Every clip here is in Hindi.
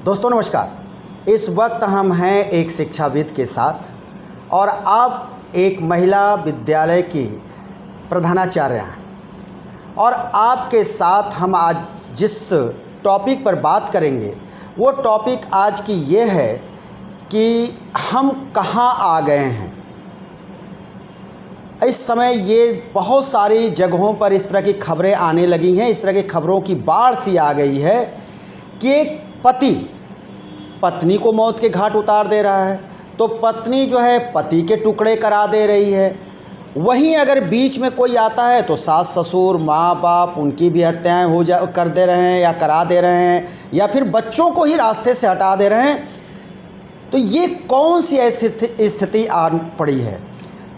दोस्तों नमस्कार। इस वक्त हम हैं एक शिक्षाविद के साथ और आप एक महिला विद्यालय की प्रधानाचार्य हैं और आपके साथ हम आज जिस टॉपिक पर बात करेंगे वो टॉपिक आज की ये है कि हम कहाँ आ गए हैं। इस समय ये बहुत सारी जगहों पर इस तरह की खबरें आने लगी हैं, इस तरह की खबरों की बाढ़ सी आ गई है कि एक पति पत्नी को मौत के घाट उतार दे रहा है, तो पत्नी जो है पति के टुकड़े करा दे रही है। वहीं अगर बीच में कोई आता है तो सास ससुर माँ बाप उनकी भी हत्याएं कर दे रहे हैं या करा दे रहे हैं या फिर बच्चों को ही रास्ते से हटा दे रहे हैं। तो ये कौन सी ऐसी स्थिति आ पड़ी है।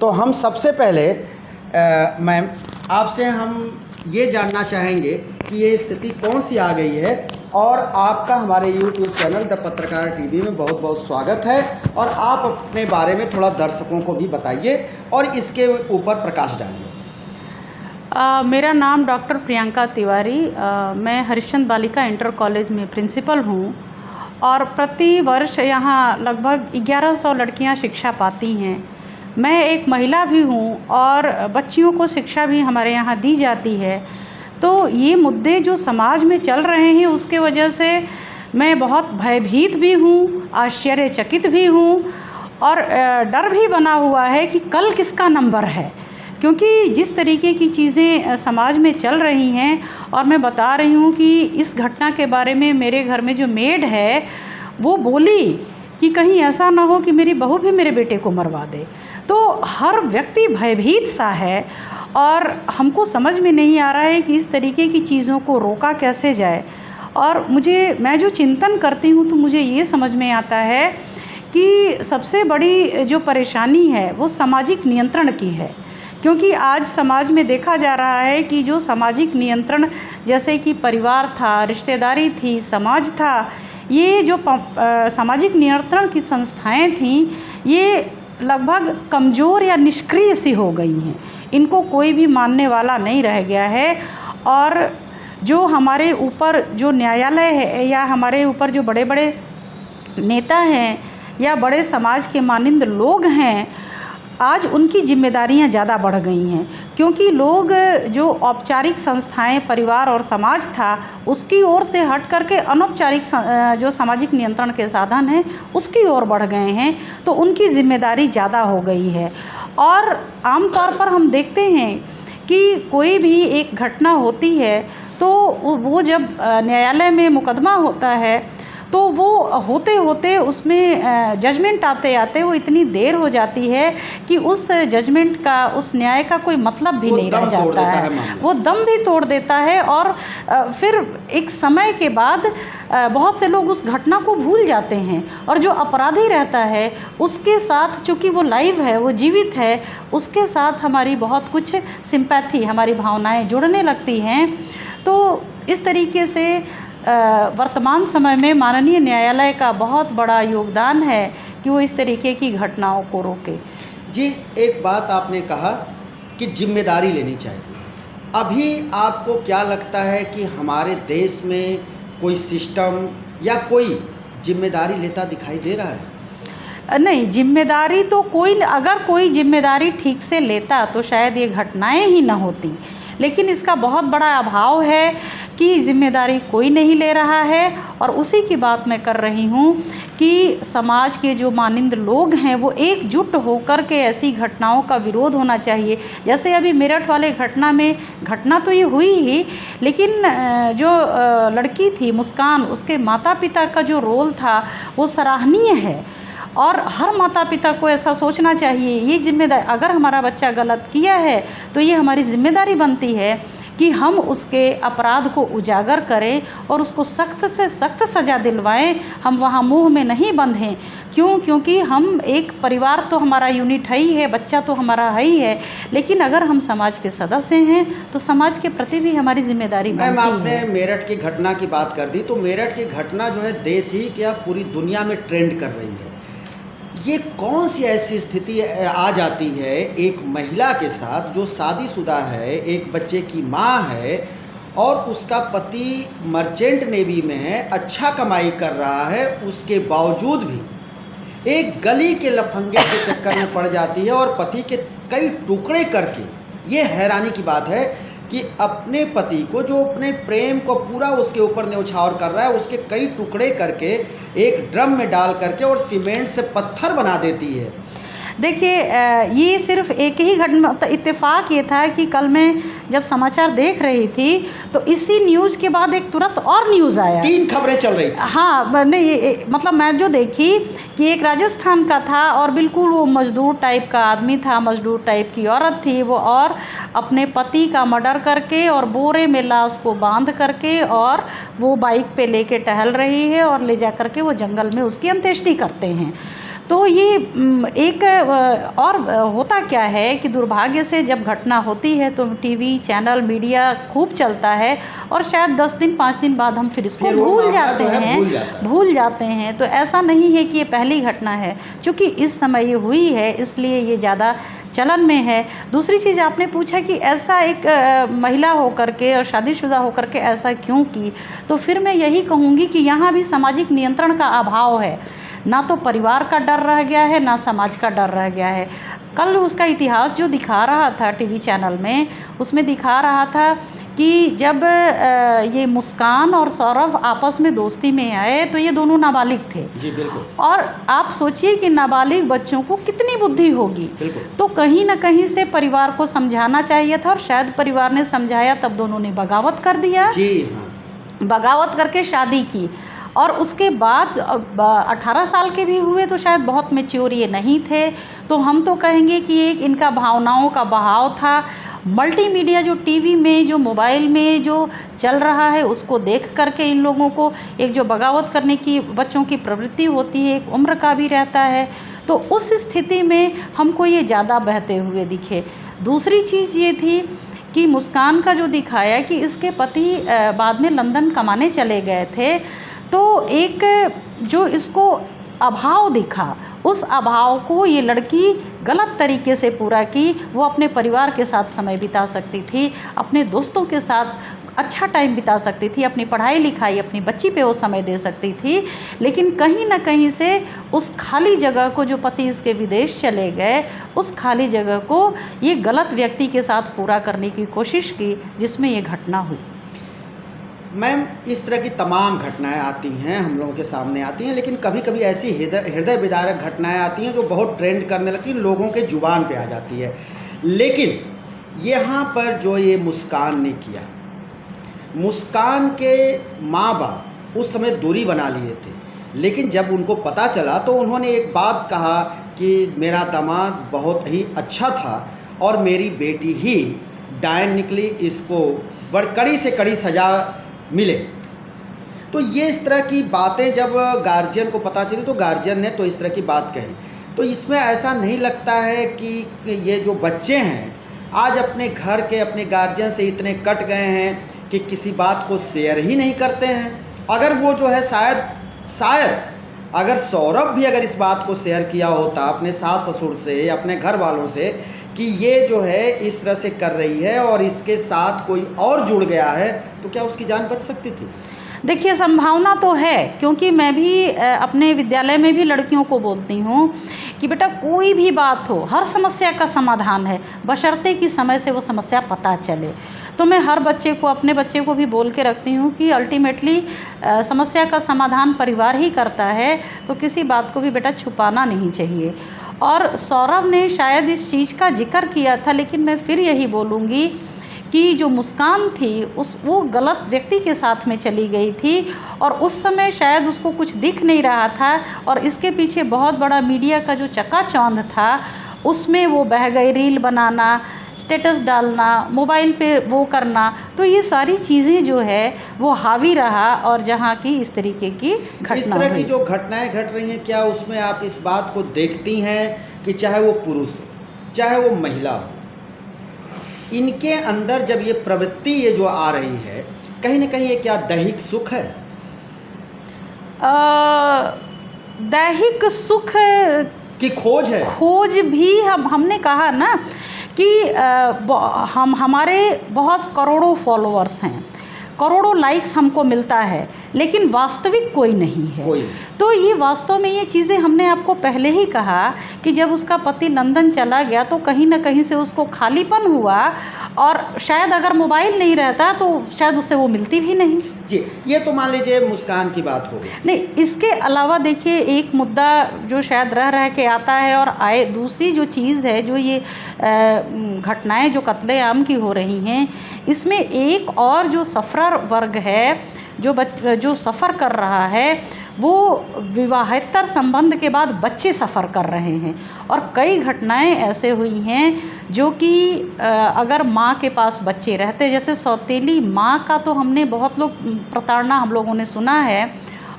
तो हम सबसे पहले मैम आपसे हम ये जानना चाहेंगे कि ये स्थिति कौन सी आ गई है और आपका हमारे YouTube चैनल द पत्रकार टीवी में बहुत बहुत स्वागत है और आप अपने बारे में थोड़ा दर्शकों को भी बताइए और इसके ऊपर प्रकाश डालिए। मेरा नाम डॉक्टर प्रियंका तिवारी, मैं हरिश्चंद्र बालिका इंटर कॉलेज में प्रिंसिपल हूँ और प्रति वर्ष यहाँ लगभग 1100 लड़कियाँ शिक्षा पाती हैं। मैं एक महिला भी हूँ और बच्चियों को शिक्षा भी हमारे यहाँ दी जाती है। तो ये मुद्दे जो समाज में चल रहे हैं उसके वजह से मैं बहुत भयभीत भी हूँ, आश्चर्यचकित भी हूँ और डर भी बना हुआ है कि कल किसका नंबर है, क्योंकि जिस तरीके की चीज़ें समाज में चल रही हैं। और मैं बता रही हूँ कि इस घटना के बारे में मेरे घर में जो मेड है वो बोली कि कहीं ऐसा ना हो कि मेरी बहू भी मेरे बेटे को मरवा दे। तो हर व्यक्ति भयभीत सा है और हमको समझ में नहीं आ रहा है कि इस तरीके की चीज़ों को रोका कैसे जाए। और मैं जो चिंतन करती हूँ तो मुझे ये समझ में आता है कि सबसे बड़ी जो परेशानी है वो सामाजिक नियंत्रण की है, क्योंकि आज समाज में देखा जा रहा है कि जो सामाजिक नियंत्रण जैसे कि परिवार था, रिश्तेदारी थी, समाज था, ये जो सामाजिक नियंत्रण की संस्थाएं थीं ये लगभग कमज़ोर या निष्क्रिय सी हो गई हैं। इनको कोई भी मानने वाला नहीं रह गया है। और जो हमारे ऊपर जो न्यायालय है या हमारे ऊपर जो बड़े बड़े नेता हैं या बड़े समाज के मानिंद लोग हैं, आज उनकी जिम्मेदारियां ज़्यादा बढ़ गई हैं, क्योंकि लोग जो औपचारिक संस्थाएं परिवार और समाज था उसकी ओर से हट करके अनौपचारिक जो सामाजिक नियंत्रण के साधन हैं उसकी ओर बढ़ गए हैं। तो उनकी जिम्मेदारी ज़्यादा हो गई है। और आमतौर पर हम देखते हैं कि कोई भी एक घटना होती है तो वो जब न्यायालय में मुकदमा होता है तो वो होते होते उसमें जजमेंट आते आते वो इतनी देर हो जाती है कि उस जजमेंट का, उस न्याय का कोई मतलब भी नहीं रह जाता है। वो दम भी तोड़ देता है और फिर एक समय के बाद बहुत से लोग उस घटना को भूल जाते हैं और जो अपराधी रहता है उसके साथ, चूँकि वो लाइव है, वो जीवित है, उसके साथ हमारी बहुत कुछ सिंपैथी, हमारी भावनाएं जुड़ने लगती हैं। तो इस तरीके से वर्तमान समय में माननीय न्यायालय का बहुत बड़ा योगदान है कि वो इस तरीके की घटनाओं को रोके। जी, एक बात आपने कहा कि जिम्मेदारी लेनी चाहिए। अभी आपको क्या लगता है कि हमारे देश में कोई सिस्टम या कोई जिम्मेदारी लेता दिखाई दे रहा है? नहीं, जिम्मेदारी तो अगर कोई जिम्मेदारी ठीक से लेता तो शायद ये घटनाएं ही ना होती, लेकिन इसका बहुत बड़ा अभाव है कि जिम्मेदारी कोई नहीं ले रहा है। और उसी की बात मैं कर रही हूँ कि समाज के जो मानिंद लोग हैं वो एकजुट होकर के ऐसी घटनाओं का विरोध होना चाहिए। जैसे अभी मेरठ वाले घटना तो ये हुई ही, लेकिन जो लड़की थी मुस्कान, उसके माता पिता का जो रोल था वो सराहनीय है। और हर माता पिता को ऐसा सोचना चाहिए, ये जिम्मेदारी, अगर हमारा बच्चा गलत किया है तो ये हमारी जिम्मेदारी बनती है कि हम उसके अपराध को उजागर करें और उसको सख्त से सख्त सज़ा दिलवाएं। हम वहाँ मुंह में नहीं बंधें। क्योंकि हम एक परिवार तो हमारा यूनिट है ही है, बच्चा तो हमारा है ही है, लेकिन अगर हम समाज के सदस्य हैं तो समाज के प्रति भी हमारी जिम्मेदारी बनती है। मैम, आपने मेरठ की घटना की बात कर दी, तो मेरठ की घटना जो है देश ही क्या पूरी दुनिया में ट्रेंड कर रही है। ये कौन सी ऐसी स्थिति आ जाती है एक महिला के साथ जो शादीशुदा है, एक बच्चे की माँ है और उसका पति मर्चेंट नेवी में है, अच्छा कमाई कर रहा है, उसके बावजूद भी एक गली के लफंगे के चक्कर में पड़ जाती है और पति के कई टुकड़े करके, ये हैरानी की बात है कि अपने पति को, जो अपने प्रेम को पूरा उसके ऊपर न्यौछावर कर रहा है, उसके कई टुकड़े करके एक ड्रम में डाल करके और सीमेंट से पत्थर बना देती है। देखिए, ये सिर्फ एक ही घटना, इत्तेफाक ये था कि कल मैं जब समाचार देख रही थी तो इसी न्यूज़ के बाद एक तुरंत और न्यूज़ आया, 3 खबरें चल रही थी। हाँ, नहीं, मतलब मैं जो देखी कि एक राजस्थान का था और बिल्कुल वो मजदूर टाइप का आदमी था, मजदूर टाइप की औरत थी वो, और अपने पति का मर्डर करके और बोरे में लाश को बांध करके और वो बाइक पे लेके टहल रही है और ले जा करके वो जंगल में उसकी अंत्येष्टि करते हैं। तो ये एक और होता क्या है कि दुर्भाग्य से जब घटना होती है तो टीवी चैनल मीडिया खूब चलता है और शायद 10 दिन 5 दिन बाद हम फिर इसको भूल जाते हैं। तो ऐसा नहीं है कि ये पहली घटना है, क्योंकि इस समय ये हुई है इसलिए ये ज़्यादा चलन में है। दूसरी चीज़ आपने पूछा कि ऐसा एक महिला होकर के और शादीशुदा होकर के ऐसा क्यों की, तो फिर मैं यही कहूँगी कि यहाँ भी सामाजिक नियंत्रण का अभाव है। ना तो परिवार का डर रह गया है, ना समाज का डर रह गया है। कल उसका इतिहास जो दिखा रहा था टीवी चैनल में, उसमें दिखा रहा था कि जब ये मुस्कान और सौरभ आपस में दोस्ती में आए तो ये दोनों नाबालिग थे। जी बिल्कुल। और आप सोचिए कि नाबालिग बच्चों को कितनी बुद्धि होगी। तो कहीं ना कहीं से परिवार को समझाना चाहिए था और शायद परिवार ने समझाया, तब दोनों ने बगावत कर दिया। जी हाँ। बगावत करके शादी की और उसके बाद 18 साल के भी हुए तो शायद बहुत मैच्योर ये नहीं थे। तो हम तो कहेंगे कि एक इनका भावनाओं का बहाव था। मल्टीमीडिया जो टीवी में, जो मोबाइल में जो चल रहा है, उसको देख करके इन लोगों को एक जो बगावत करने की बच्चों की प्रवृत्ति होती है, एक उम्र का भी रहता है, तो उस स्थिति में हमको ये ज़्यादा बहते हुए दिखे। दूसरी चीज़ ये थी कि मुस्कान का जो दिखाया कि इसके पति बाद में लंदन कमाने चले गए थे, तो एक जो इसको अभाव दिखा, उस अभाव को ये लड़की गलत तरीके से पूरा की। वो अपने परिवार के साथ समय बिता सकती थी, अपने दोस्तों के साथ अच्छा टाइम बिता सकती थी, अपनी पढ़ाई लिखाई, अपनी बच्ची पे वो समय दे सकती थी। लेकिन कहीं ना कहीं से उस खाली जगह को, जो पति इसके विदेश चले गए, उस खाली जगह को ये गलत व्यक्ति के साथ पूरा करने की कोशिश की, जिसमें ये घटना हुई। मैम, इस तरह की तमाम घटनाएं आती हैं, हम लोगों के सामने आती हैं, लेकिन कभी कभी ऐसी हृदय विदारक घटनाएं आती हैं जो बहुत ट्रेंड करने लगती हैं, लोगों के जुबान पे आ जाती है। लेकिन यहाँ पर जो ये मुस्कान ने किया, मुस्कान के माँ बाप उस समय दूरी बना लिए थे, लेकिन जब उनको पता चला तो उन्होंने एक बात कहा कि मेरा दामाद बहुत ही अच्छा था और मेरी बेटी ही डायन निकली, इसको बड़ कड़ी से कड़ी सज़ा मिले। तो ये इस तरह की बातें जब गार्जियन को पता चली तो गार्जियन ने तो इस तरह की बात कही। तो इसमें ऐसा नहीं लगता है कि ये जो बच्चे हैं आज अपने घर के, अपने गार्जियन से इतने कट गए हैं कि किसी बात को शेयर ही नहीं करते हैं। अगर वो जो है शायद अगर सौरभ भी अगर इस बात को शेयर किया होता अपने सास ससुर से, अपने घर वालों से, कि ये जो है इस तरह से कर रही है और इसके साथ कोई और जुड़ गया है, तो क्या उसकी जान बच सकती थी? देखिए, संभावना तो है, क्योंकि मैं भी अपने विद्यालय में भी लड़कियों को बोलती हूँ कि बेटा कोई भी बात हो, हर समस्या का समाधान है, बशर्ते कि समय से वो समस्या पता चले। तो मैं हर बच्चे को, अपने बच्चे को भी बोल के रखती हूँ कि अल्टीमेटली समस्या का समाधान परिवार ही करता है, तो किसी बात को भी बेटा छुपाना नहीं चाहिए। और सौरभ ने शायद इस चीज़ का जिक्र किया था, लेकिन मैं फिर यही बोलूँगी कि जो मुस्कान थी वो गलत व्यक्ति के साथ में चली गई थी और उस समय शायद उसको कुछ दिख नहीं रहा था और इसके पीछे बहुत बड़ा मीडिया का जो चकाचौंध था, उसमें वो बह गई। रील बनाना, स्टेटस डालना, मोबाइल पे वो करना, तो ये सारी चीज़ें जो है वो हावी रहा और जहाँ की इस तरीके की घटना, इस तरह की जो घटनाएं घट रही हैं, क्या उसमें आप इस बात को देखती हैं कि चाहे वो पुरुष हो चाहे वो महिला हो, इनके अंदर जब ये प्रवृत्ति ये जो आ रही है, कहीं ना कहीं ये क्या दैहिक सुख है? दैहिक सुख की खोज है। खोज भी हमने कहा ना कि हमारे बहुत करोड़ों फॉलोअर्स हैं, करोड़ों लाइक्स हमको मिलता है, लेकिन वास्तविक कोई नहीं है। तो ये वास्तव में ये चीज़ें हमने आपको पहले ही कहा कि जब उसका पति लंदन चला गया तो कहीं ना कहीं से उसको खालीपन हुआ, और शायद अगर मोबाइल नहीं रहता तो शायद उससे वो मिलती भी नहीं। जी, ये तो मान लीजिए मुस्कान की बात हो गई। नहीं, इसके अलावा देखिए एक मुद्दा जो शायद रह के आता है और आए, दूसरी जो चीज़ है, जो ये घटनाएं जो कत्लेआम की हो रही हैं, इसमें एक और जो सफ़र वर्ग है, जो सफ़र कर रहा है, वो विवाहेतर संबंध के बाद बच्चे सफ़र कर रहे हैं। और कई घटनाएं ऐसे हुई हैं जो कि अगर माँ के पास बच्चे रहते, जैसे सौतेली माँ का तो हमने बहुत लोग प्रताड़ना हम लोगों ने सुना है।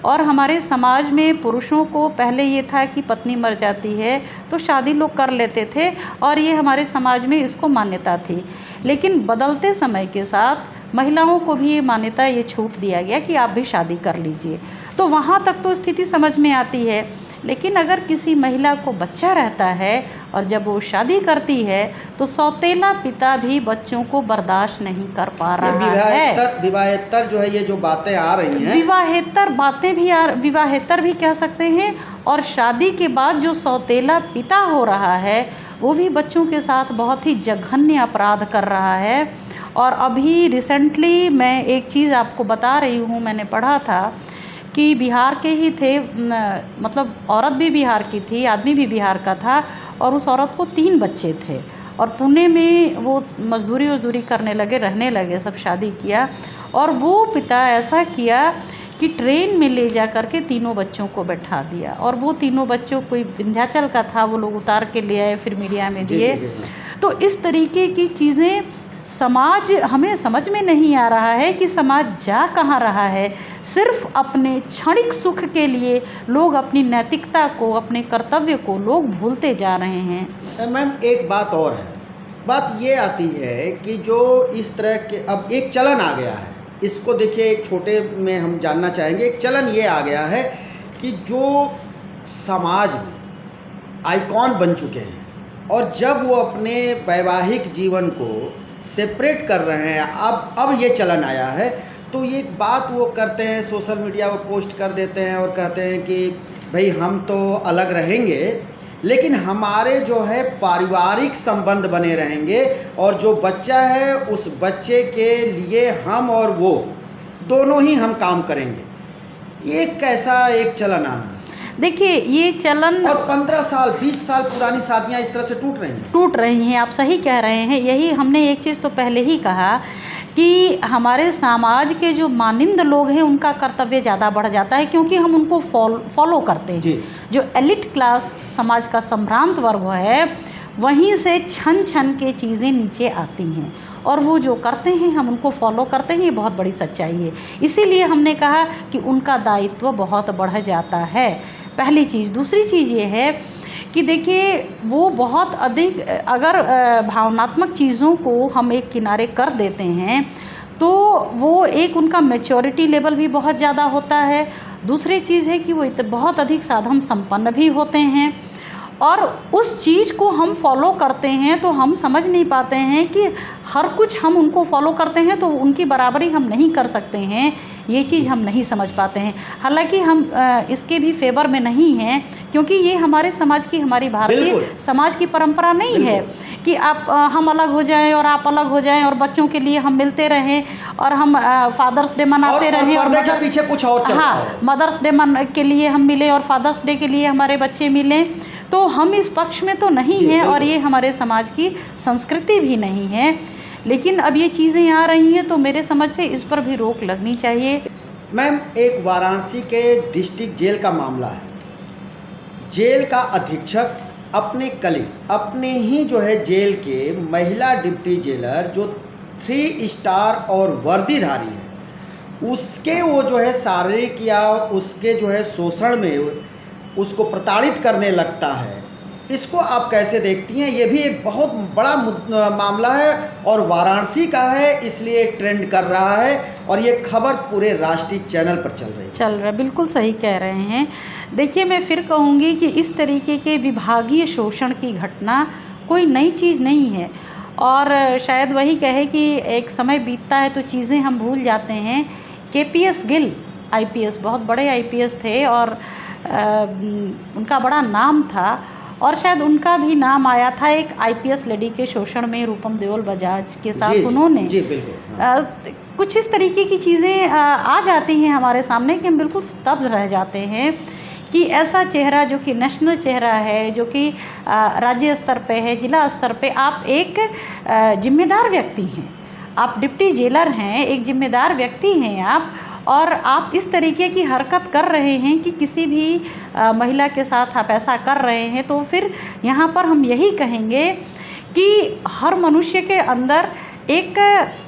और हमारे समाज में पुरुषों को पहले ये था कि पत्नी मर जाती है तो शादी लोग कर लेते थे, और ये हमारे समाज में इसको मान्यता थी। लेकिन बदलते समय के साथ महिलाओं को भी ये मान्यता, ये छूट दिया गया कि आप भी शादी कर लीजिए। तो वहाँ तक तो स्थिति समझ में आती है। लेकिन अगर किसी महिला को बच्चा रहता है और जब वो शादी करती है तो सौतेला पिता भी बच्चों को बर्दाश्त नहीं कर पा रहा है। विवाहेतर जो है, ये जो बातें आ रही हैं, विवाहेतर भी कह सकते हैं। और शादी के बाद जो सौतेला पिता हो रहा है वो भी बच्चों के साथ बहुत ही जघन्य अपराध कर रहा है। और अभी रिसेंटली मैं एक चीज़ आपको बता रही हूँ, मैंने पढ़ा था कि बिहार के ही थे, मतलब औरत भी बिहार की थी, आदमी भी बिहार का था, और उस औरत को 3 बच्चे थे, और पुणे में वो मजदूरी करने लगे, रहने लगे, सब शादी किया। और वो पिता ऐसा किया कि ट्रेन में ले जा कर के 3 बच्चों को बैठा दिया, और वो 3 बच्चों कोई विंध्याचल का था, वो लोग उतार के ले आए, फिर मीडिया में दिए। तो इस तरीके की चीज़ें समाज, हमें समझ में नहीं आ रहा है कि समाज जा कहाँ रहा है। सिर्फ अपने क्षणिक सुख के लिए लोग अपनी नैतिकता को, अपने कर्तव्य को लोग भूलते जा रहे हैं। मैम, एक बात और है, बात ये आती है कि जो इस तरह के अब एक चलन आ गया है, इसको देखिए एक छोटे में हम जानना चाहेंगे। एक चलन ये आ गया है कि जो समाज में आइकॉन बन चुके हैं, और जब वो अपने वैवाहिक जीवन को सेपरेट कर रहे हैं, अब ये चलन आया है, तो ये बात वो करते हैं, सोशल मीडिया पर पोस्ट कर देते हैं और कहते हैं कि भाई हम तो अलग रहेंगे, लेकिन हमारे जो है पारिवारिक संबंध बने रहेंगे, और जो बच्चा है उस बच्चे के लिए हम और वो दोनों ही हम काम करेंगे। ये कैसा एक चलन आना है। देखिए ये चलन, और 15 साल 20 साल पुरानी शादियां इस तरह से टूट रही हैं। आप सही कह रहे हैं। यही हमने एक चीज़ तो पहले ही कहा कि हमारे समाज के जो मानिंद लोग हैं उनका कर्तव्य ज़्यादा बढ़ जाता है, क्योंकि हम उनको फॉलो करते हैं। जो एलिट क्लास समाज का संभ्रांत वर्ग है, वहीं से छन छन के चीज़ें नीचे आती हैं, और वो जो करते हैं हम उनको फॉलो करते हैं। ये बहुत बड़ी सच्चाई है। इसीलिए हमने कहा कि उनका दायित्व बहुत बढ़ जाता है, पहली चीज़। दूसरी चीज़ ये है कि देखिए वो बहुत अधिक, अगर भावनात्मक चीज़ों को हम एक किनारे कर देते हैं तो वो एक उनका मैच्योरिटी लेवल भी बहुत ज़्यादा होता है। दूसरी चीज़ है कि वो बहुत अधिक साधन संपन्न भी होते हैं, और उस चीज़ को हम फॉलो करते हैं तो हम समझ नहीं पाते हैं कि हर कुछ हम उनको फॉलो करते हैं तो उनकी बराबरी हम नहीं कर सकते हैं। ये चीज़ हम नहीं समझ पाते हैं। हालांकि हम इसके भी फेवर में नहीं हैं, क्योंकि ये हमारे समाज की, हमारी भारतीय समाज की परंपरा नहीं है कि हम अलग हो जाएं और आप अलग हो जाएं, और बच्चों के लिए हम मिलते रहें, और हम फादर्स डे मनाते रहें, और पीछे कुछ और चल रहा है। मदर्स डे के लिए हम मिलें और फादर्स डे के लिए हमारे बच्चे मिलें। तो हम इस पक्ष में तो नहीं हैं, और ये हमारे समाज की संस्कृति भी नहीं है। लेकिन अब ये चीज़ें आ रही हैं तो मेरे समझ से इस पर भी रोक लगनी चाहिए। मैम, एक वाराणसी के डिस्ट्रिक्ट जेल का मामला है। जेल का अधीक्षक अपने कलीग, अपने ही जो है जेल के महिला डिप्टी जेलर जो 3 स्टार और वर्दीधारी है, उसके वो जो है शारीरिक या उसके जो है शोषण में उसको प्रताड़ित करने लगता है। इसको आप कैसे देखती हैं? ये भी एक बहुत बड़ा मामला है और वाराणसी का है, इसलिए ट्रेंड कर रहा है, और ये खबर पूरे राष्ट्रीय चैनल पर चल रहा है। बिल्कुल सही कह रहे हैं। देखिए, मैं फिर कहूँगी कि इस तरीके के विभागीय शोषण की घटना कोई नई चीज़ नहीं है, और शायद वही कहे कि एक समय बीतता है तो चीज़ें हम भूल जाते हैं। केपीएस गिल आईपीएस, बहुत बड़े आईपीएस थे और उनका बड़ा नाम था, और शायद उनका भी नाम आया था एक आईपीएस लेडी के शोषण में, रूपम देओल बजाज के साथ उन्होंने। जी बिल्कुल। कुछ इस तरीके की चीज़ें आ जाती हैं हमारे सामने कि हम बिल्कुल स्तब्ध रह जाते हैं कि ऐसा चेहरा जो कि नेशनल चेहरा है, जो कि राज्य स्तर पे है, जिला स्तर पे आप एक जिम्मेदार व्यक्ति हैं, आप डिप्टी जेलर हैं, एक जिम्मेदार व्यक्ति हैं आप, और आप इस तरीके की हरकत कर रहे हैं कि किसी भी महिला के साथ आप ऐसा कर रहे हैं, तो फिर यहाँ पर हम यही कहेंगे कि हर मनुष्य के अंदर एक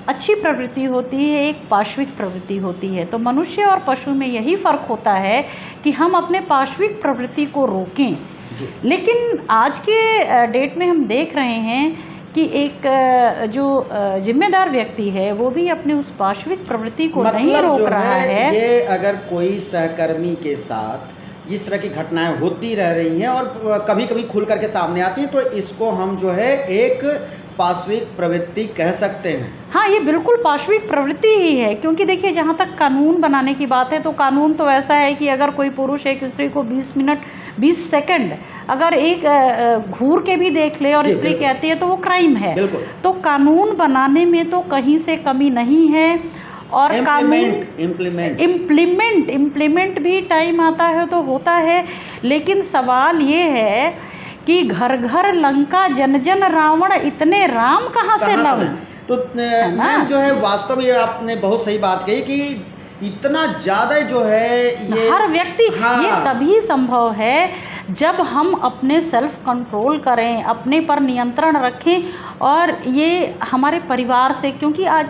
अच्छी प्रवृत्ति होती है, एक पाशविक प्रवृत्ति होती है। तो मनुष्य और पशु में यही फ़र्क होता है कि हम अपने पाशविक प्रवृत्ति को रोकें। लेकिन आज के डेट में हम देख रहे हैं कि एक जो जिम्मेदार व्यक्ति है वो भी अपने उस पाशविक प्रवृत्ति को नहीं रोक रहा है। ये अगर कोई सहकर्मी के साथ इस तरह की घटनाएं होती रह रही हैं और कभी कभी खुल करके सामने आती हैं, तो इसको हम जो है एक पाशविक प्रवृत्ति कह सकते हैं। हाँ, ये बिल्कुल पाशविक प्रवृत्ति ही है, क्योंकि देखिए जहाँ तक कानून बनाने की बात है तो कानून तो ऐसा है कि अगर कोई पुरुष एक स्त्री को 20 मिनट 20 सेकंड अगर एक घूर के भी देख ले और स्त्री कहती है तो वो क्राइम है। तो कानून बनाने में तो कहीं से कमी नहीं है, और इम्प्लीमेंट भी टाइम आता है तो होता है। लेकिन सवाल ये है कि घर घर लंका जन जन रावण, इतने राम कहाँ से लव। तो मैम जो है वास्तव में आपने बहुत सही बात कही कि इतना ज़्यादा जो है ये हर व्यक्ति, ये तभी संभव है जब हम अपने सेल्फ कंट्रोल करें, अपने पर नियंत्रण रखें, और ये हमारे परिवार से, क्योंकि आज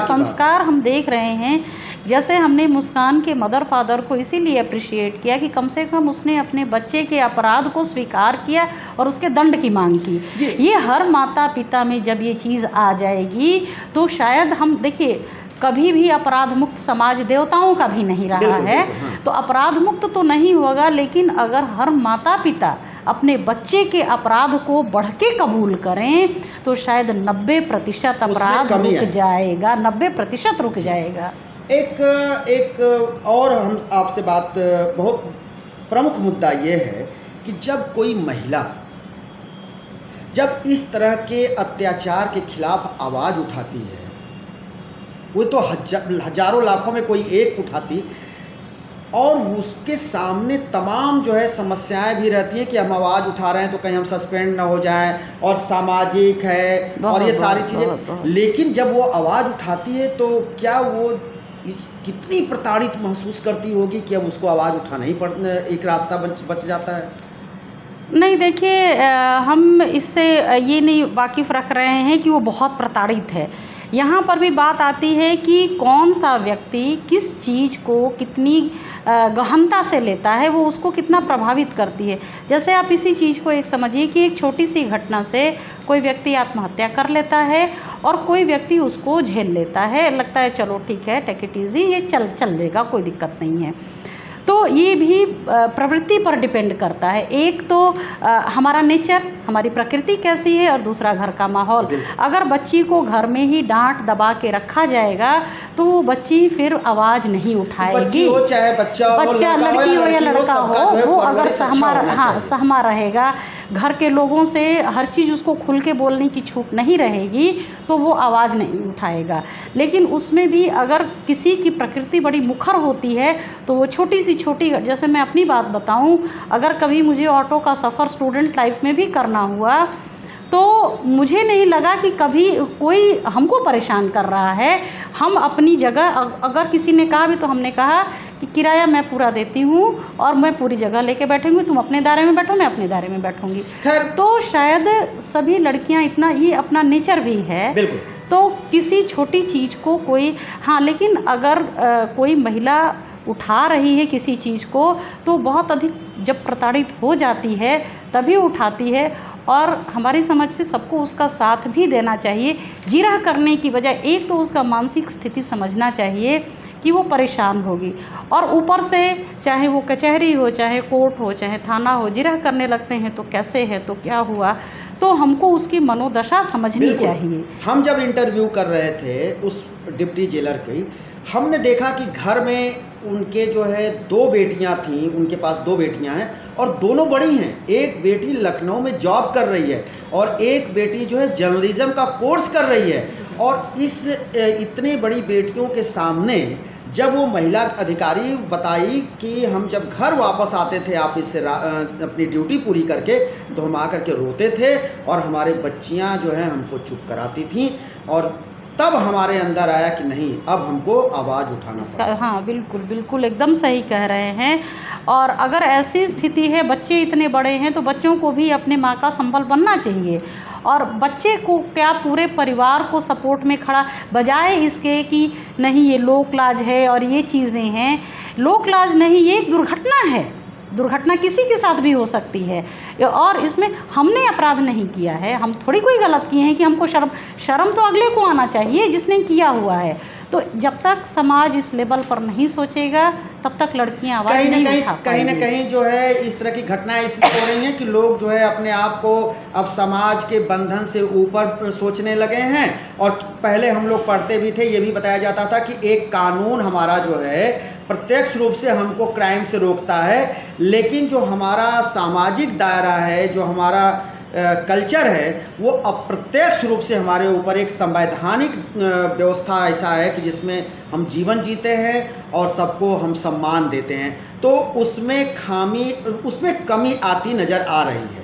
संस्कार हम देख रहे हैं। जैसे हमने मुस्कान के मदर फादर को इसीलिए अप्रिशिएट किया कि कम से कम उसने अपने बच्चे के अपराध को स्वीकार किया और उसके दंड की मांग की। ये हर माता पिता में जब ये चीज़ आ जाएगी तो शायद हम देखिए, कभी भी अपराध मुक्त समाज देवताओं का भी नहीं रहा है। तो अपराध मुक्त तो नहीं होगा, लेकिन अगर हर माता पिता अपने बच्चे के अपराध को बढ़ के कबूल करें तो शायद 90% अपराध रुक जाएगा, 90% रुक जाएगा। एक और हम आपसे बात, बहुत प्रमुख मुद्दा ये है कि जब कोई महिला जब इस तरह के अत्याचार के खिलाफ आवाज़ उठाती है, वो तो हजारों लाखों में कोई एक उठाती, और उसके सामने तमाम जो है समस्याएं भी रहती हैं कि हम आवाज़ उठा रहे हैं तो कहीं हम सस्पेंड ना हो जाएं, और सामाजिक है और ये सारी चीज़ें। लेकिन जब वो आवाज़ उठाती है तो क्या वो कितनी प्रताड़ित महसूस करती होगी कि अब उसको आवाज़ उठाना ही एक रास्ता बच जाता है। नहीं, देखिए हम इससे ये नहीं वाकिफ़ रख रहे हैं कि वो बहुत प्रताड़ित है। यहाँ पर भी बात आती है कि कौन सा व्यक्ति किस चीज़ को कितनी गहनता से लेता है, वो उसको कितना प्रभावित करती है। जैसे आप इसी चीज़ को एक समझिए कि एक छोटी सी घटना से कोई व्यक्ति आत्महत्या कर लेता है और कोई व्यक्ति उसको झेल लेता है, लगता है चलो ठीक है, टेक इट ईजी, ये चल लेगा, कोई दिक्कत नहीं है। तो ये भी प्रवृत्ति पर डिपेंड करता है। एक तो हमारा नेचर, हमारी प्रकृति कैसी है, और दूसरा घर का माहौल। अगर बच्ची को घर में ही डांट दबा के रखा जाएगा तो वो बच्ची फिर आवाज़ नहीं उठाएगी। बच्चा लड़की हो या लड़का हो, वो अगर सहमा रहेगा, घर के लोगों से हर चीज़ उसको खुल के बोलने की छूट नहीं रहेगी तो वो आवाज़ नहीं उठाएगा। लेकिन उसमें भी अगर किसी की प्रकृति बड़ी मुखर होती है तो वो छोटी, जैसे मैं अपनी बात बताऊं, अगर कभी मुझे ऑटो का सफ़र स्टूडेंट लाइफ में भी करना हुआ तो मुझे नहीं लगा कि कभी कोई हमको परेशान कर रहा है। हम अपनी जगह, अगर किसी ने कहा भी तो हमने कहा कि किराया मैं पूरा देती हूँ और मैं पूरी जगह लेके बैठूंगी, तुम अपने दायरे में बैठो, मैं अपने दायरे में बैठूंगी। तो शायद सभी लड़कियाँ इतना, ये अपना नेचर भी है, तो किसी छोटी चीज़ को कोई, हाँ, लेकिन अगर कोई महिला उठा रही है किसी चीज़ को तो बहुत अधिक जब प्रताड़ित हो जाती है तभी उठाती है, और हमारी समझ से सबको उसका साथ भी देना चाहिए। जिरह करने की बजाय एक तो उसका मानसिक स्थिति समझना चाहिए कि वो परेशान होगी। और ऊपर से चाहे वो कचहरी हो, चाहे कोर्ट हो, चाहे थाना हो, जिरह करने लगते हैं तो कैसे है, तो क्या हुआ, तो हमको उसकी मनोदशा समझनी बिल्कुल। चाहिए। हम जब इंटरव्यू कर रहे थे उस डिप्टी जेलर की, हमने देखा कि घर में उनके जो है 2 बेटियां थीं, उनके पास 2 बेटियां हैं और दोनों बड़ी हैं। एक बेटी लखनऊ में जॉब कर रही है और एक बेटी जो है जर्नलिज्म का कोर्स कर रही है। और इस इतनी बड़ी बेटियों के सामने जब वो महिला अधिकारी बताई कि हम जब घर वापस आते थे ऑफिस से अपनी ड्यूटी पूरी करके, तो हम आकर के रोते थे और हमारे बच्चियां जो हैं हमको चुप कराती थीं, और तब हमारे अंदर आया कि नहीं, अब हमको आवाज़ उठाना पड़ा। हाँ, बिल्कुल, बिल्कुल एकदम सही कह रहे हैं। और अगर ऐसी स्थिति है, बच्चे इतने बड़े हैं, तो बच्चों को भी अपने माँ का संबल बनना चाहिए। और बच्चे को क्या, पूरे परिवार को सपोर्ट में खड़ा, बजाय इसके कि नहीं ये लोक लाज है और ये चीज़ें हैं। लोक लाज नहीं, ये एक दुर्घटना है। दुर्घटना किसी के साथ भी हो सकती है और इसमें हमने अपराध नहीं किया है, हम थोड़ी कोई गलत किए हैं कि हमको शर्म तो अगले को आना चाहिए जिसने किया हुआ है। तो जब तक समाज इस लेवल पर नहीं सोचेगा तब तक लड़कियां आवाज़ नहीं उठा पाएंगी। कहीं ना कहीं जो है इस तरह की घटनाएं इसलिए हो रही हैं कि लोग जो है अपने आप को अब समाज के बंधन से ऊपर सोचने लगे हैं। और पहले हम लोग पढ़ते भी थे, ये भी बताया जाता था कि एक कानून हमारा जो है प्रत्यक्ष रूप से हमको क्राइम से रोकता है, लेकिन जो हमारा सामाजिक दायरा है, जो हमारा कल्चर है, वो अप्रत्यक्ष रूप से हमारे ऊपर एक संवैधानिक व्यवस्था ऐसा है कि जिसमें हम जीवन जीते हैं और सबको हम सम्मान देते हैं, तो उसमें कमी आती नज़र आ रही है।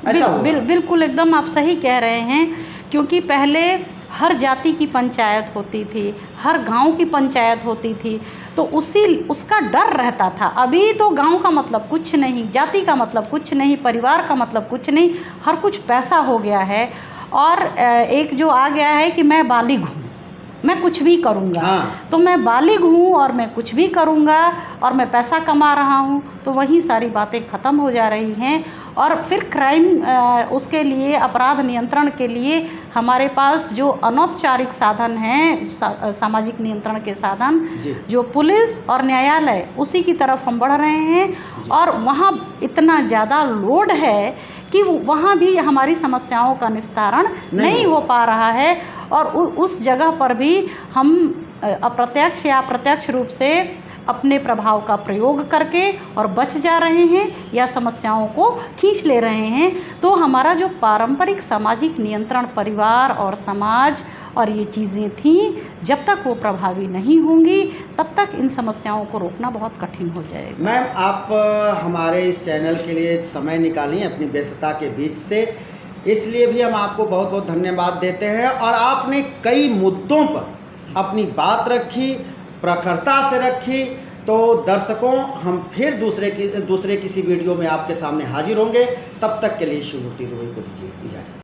ऐसा बिल्कुल एकदम आप सही कह रहे हैं, क्योंकि पहले हर जाति की पंचायत होती थी, हर गांव की पंचायत होती थी, तो उसका डर रहता था। अभी तो गांव का मतलब कुछ नहीं, जाति का मतलब कुछ नहीं, परिवार का मतलब कुछ नहीं, हर कुछ पैसा हो गया है। और एक जो आ गया है कि मैं बालिग हूँ, मैं कुछ भी करूँगा। हाँ। तो मैं बालिग हूँ और मैं कुछ भी करूँगा और मैं पैसा कमा रहा हूँ, तो वही सारी बातें ख़त्म हो जा रही हैं। और फिर क्राइम, उसके लिए अपराध नियंत्रण के लिए हमारे पास जो अनौपचारिक साधन हैं, सामाजिक नियंत्रण के साधन, जो पुलिस और न्यायालय, उसी की तरफ हम बढ़ रहे हैं। और वहाँ इतना ज़्यादा लोड है कि वहाँ भी हमारी समस्याओं का निस्तारण नहीं हो पा रहा है। और उस जगह पर भी हम अप्रत्यक्ष या प्रत्यक्ष रूप से अपने प्रभाव का प्रयोग करके और बच जा रहे हैं या समस्याओं को खींच ले रहे हैं। तो हमारा जो पारंपरिक सामाजिक नियंत्रण, परिवार और समाज और ये चीज़ें थीं, जब तक वो प्रभावी नहीं होंगी तब तक इन समस्याओं को रोकना बहुत कठिन हो जाएगा। मैम, आप हमारे इस चैनल के लिए समय निकाली अपनी व्यस्तता के बीच से, इसलिए भी हम आपको बहुत बहुत धन्यवाद देते हैं। और आपने कई मुद्दों पर अपनी बात रखी, प्रखरता से रखी। तो दर्शकों, हम फिर दूसरे किसी वीडियो में आपके सामने हाजिर होंगे। तब तक के लिए शिवमूर्ति दुबे को दीजिए इजाज़त।